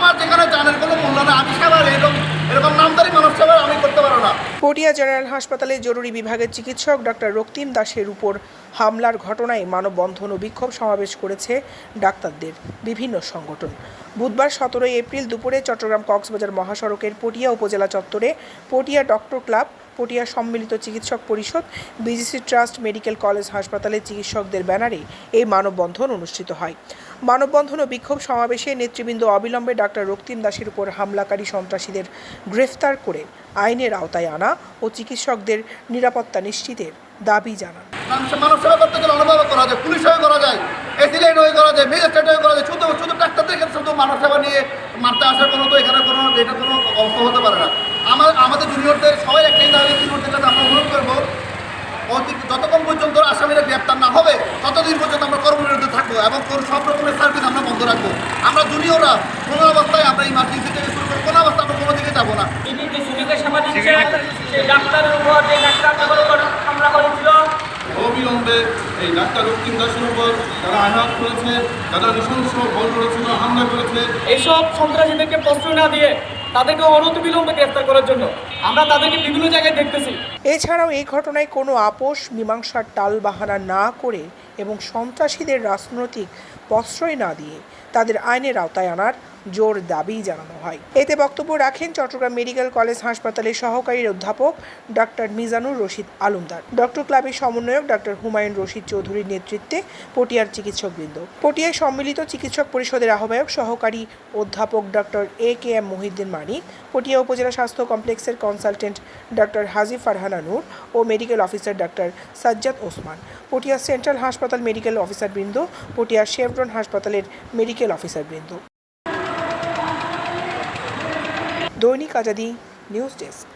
আমার যেখানে জানের কোনো মূল্য না, আমি সেবার এরকম নামদারি মানুষ সেবার আমি করতে পারবো না। পটিয়া জেনারেল হাসপাতালে জরুরি বিভাগের চিকিৎসক ডক্টর রক্তিম দাসের উপর হামলার ঘটনায় মানববন্ধন ও বিক্ষোভ সমাবেশ করেছে ডাক্তারদের বিভিন্ন সংগঠন। বুধবার 17 এপ্রিল দুপুরে চট্টগ্রাম কক্সবাজার মহাসড়কের পটিয়া উপজেলা চত্বরে পটিয়া ডক্টর ক্লাব, পটিয়া সম্মিলিত চিকিৎসক পরিষদ, বিজিসি ট্রাস্ট মেডিকেল কলেজ হাসপাতালের চিকিৎসকদের ব্যানারে এই মানববন্ধন অনুষ্ঠিত হয়। মানববন্ধন ও বিক্ষোভ সমাবেশে নেতৃবৃন্দ অবিলম্বে ডাক্তার রক্তিম দাসের উপর হামলাকারী সন্ত্রাসীদের গ্রেফতার করে আইনের আওতায় আনা ও চিকিৎসকদের নিরাপত্তা নিশ্চিতের দাবি জানান। মানব সেবা করতে গেলে অনুভব করা যায়, পুলিশ হয়ে করা যায়, এসিলেট হয়ে করা যায়, ম্যাজিস্ট্রেট হয়ে করা যায়, শুধু ডাক্তারদের ক্ষেত্রে শুধু মানব সেবা নিয়ে মারতে আসার কোনো তো এখানে কোনো এটা কোনো অবস্থা হতে পারে না। আমাদের জুনিয়রদের সবাই একটাই দাবি, জুনিয়রদের কাছে আমরা অনুরোধ করবো, যতক্ষণ পর্যন্ত আসামিরা গ্রেপ্তার না হবে ততদিন পর্যন্ত আমরা কর্মবিরতি থাকবো এবং সব রকমের সার্ভিস আমরা বন্ধ রাখবো। আমরা জুনিয়ররা কোনো অবস্থায় আমরা ইমার্জেন্সি থেকে শুরু করে কোনো অবস্থা আমরা কোনো দিকে যাবো না। অবিলম্বে এই ডাক্তার রক্তিম দাসের উপর যারা আঘাত করেছে, যারা নৃশংস বল করেছিল, হামলা করেছে, এইসব সন্ত্রাসীদেরকে প্রশ্রয় না দিয়ে তাদেরকে অনতিবিলম্বে গ্রেফতার করার জন্য আমরা তাদেরকে বিভিন্ন জায়গায় দেখতেছি। এছাড়াও এই ঘটনায় কোনো আপোষ মীমাংসার টালবাহানা না করে এবং সন্ত্রাসীদের রাজনৈতিক প্রশ্রয় না দিয়ে তাদের আইনের আওতায় আনার জোর দাবি জানানো হয়। এতে বক্তব্য রাখেন চট্টগ্রাম মেডিকেল কলেজ হাসপাতালের সহকারী অধ্যাপক ডাক্তার মিজানুর রশিদ আলমদার, ডক্টর ক্লাবের সমন্বয়ক ডাক্তার হুমায়ুন রশিদ চৌধুরীর নেতৃত্বে পটিয়ার চিকিৎসকবৃন্দ, পটিয়ায় সম্মিলিত চিকিৎসক পরিষদের আহ্বায়ক সহকারী অধ্যাপক ডক্টর AKM মহিউদ্দিন মানিক, পটিয়া উপজেলা স্বাস্থ্য কমপ্লেক্সের কনসালটেন্ট ডাক্তার হাজি ফারহানা নূর ও মেডিকেল অফিসার ডাক্তার সাজ্জাদ ওসমান, পটিয়া সেন্ট্রাল হাসপাতাল মেডিকেল অফিসারবৃন্দ, পটিয়া শেভরন হাসপাতালের মেডিকেল অফিসারবৃন্দ। Dainik Azadi news desk.